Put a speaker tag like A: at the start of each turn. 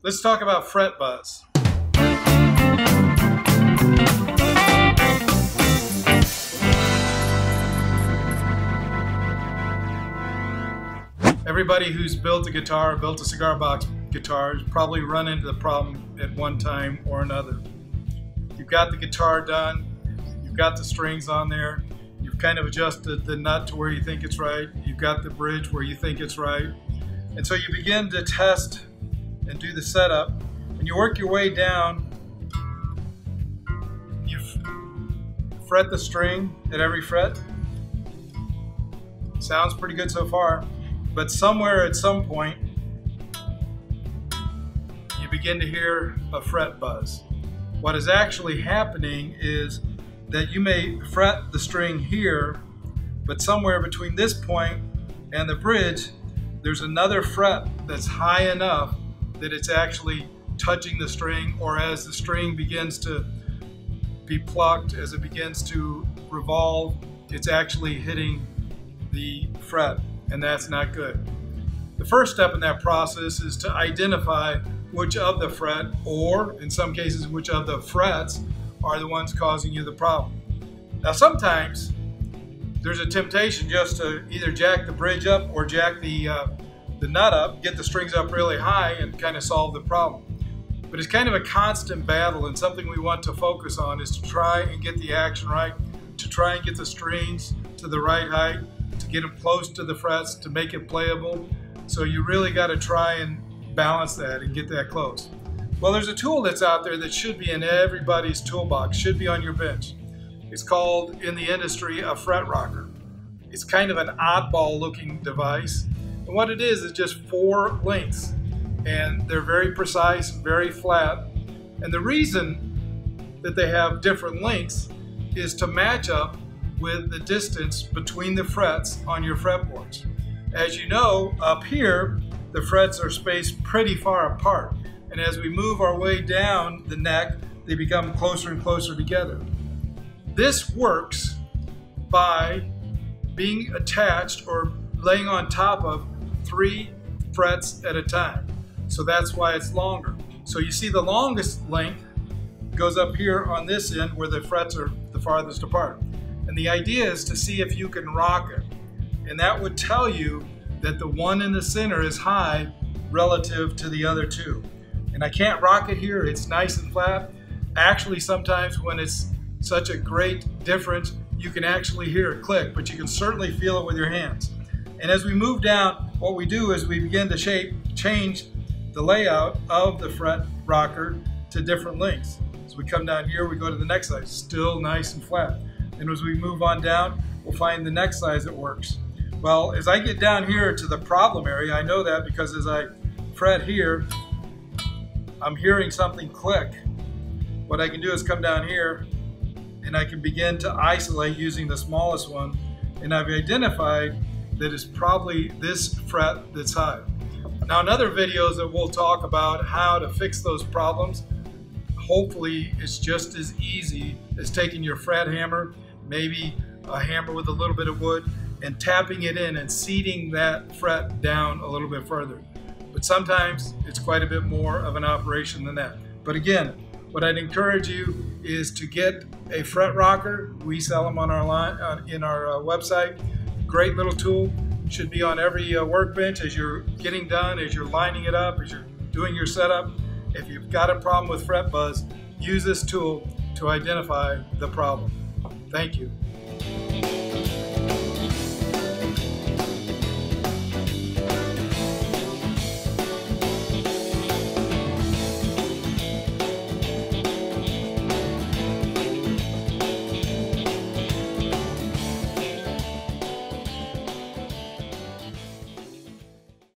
A: Let's talk about fret buzz. Everybody who's built a guitar, built a cigar box guitar, has probably run into the problem at one time or another. You've got the guitar done, you've got the strings on there, you've kind of adjusted the nut to where you think it's right, you've got the bridge where you think it's right, and so you begin to test and do the setup, and you work your way down. You fret the string at every fret. Sounds pretty good so far. But somewhere at some point, you begin to hear a fret buzz. What is actually happening is that you may fret the string here, but somewhere between this point and the bridge, there's another fret that's high enough that it's actually touching the string, or as the string begins to be plucked, as it begins to revolve, it's actually hitting the fret. And that's not good. The first step in that process is to identify which of the fret, or in some cases which of the frets, are the ones causing you the problem. Now sometimes there's a temptation just to either jack the bridge up or jack the nut up, get the strings up really high and kind of solve the problem. But it's kind of a constant battle, and something we want to focus on is to try and get the action right, to try and get the strings to the right height, to get them close to the frets, to make it playable. So you really got to try and balance that and get that close. Well, there's a tool that's out there that should be in everybody's toolbox, should be on your bench. It's called, in the industry, a fret rocker. It's kind of an oddball looking device. And what it is just 4 links. And they're very precise, very flat. And the reason that they have different links is to match up with the distance between the frets on your fretboards. As you know, up here, the frets are spaced pretty far apart. And as we move our way down the neck, they become closer and closer together. This works by being attached or laying on top of 3 frets at a time. So that's why it's longer. So you see the longest length goes up here on this end where the frets are the farthest apart. And the idea is to see if you can rock it. And that would tell you that the one in the center is high relative to the other 2. And I can't rock it here, it's nice and flat. Actually, sometimes when it's such a great difference, you can actually hear it click, but you can certainly feel it with your hands. And as we move down, what we do is we begin to change the layout of the fret rocker to different lengths. So we come down here, we go to the next size, still nice and flat. And as we move on down, we'll find the next size that works. Well, as I get down here to the problem area, I know that because as I fret here, I'm hearing something click. What I can do is come down here and I can begin to isolate using the smallest one, and I've identified that it's probably this fret that's high. Now in other videos that we'll talk about how to fix those problems, hopefully it's just as easy as taking your fret hammer, maybe a hammer with a little bit of wood, and tapping it in and seating that fret down a little bit further. But sometimes it's quite a bit more of an operation than that. But again, what I'd encourage you is to get a fret rocker. We sell them on our line, in our website. Great little tool. Should be on every workbench as you're getting done, as you're lining it up, as you're doing your setup. If you've got a problem with fret buzz, use this tool to identify the problem. Thank you.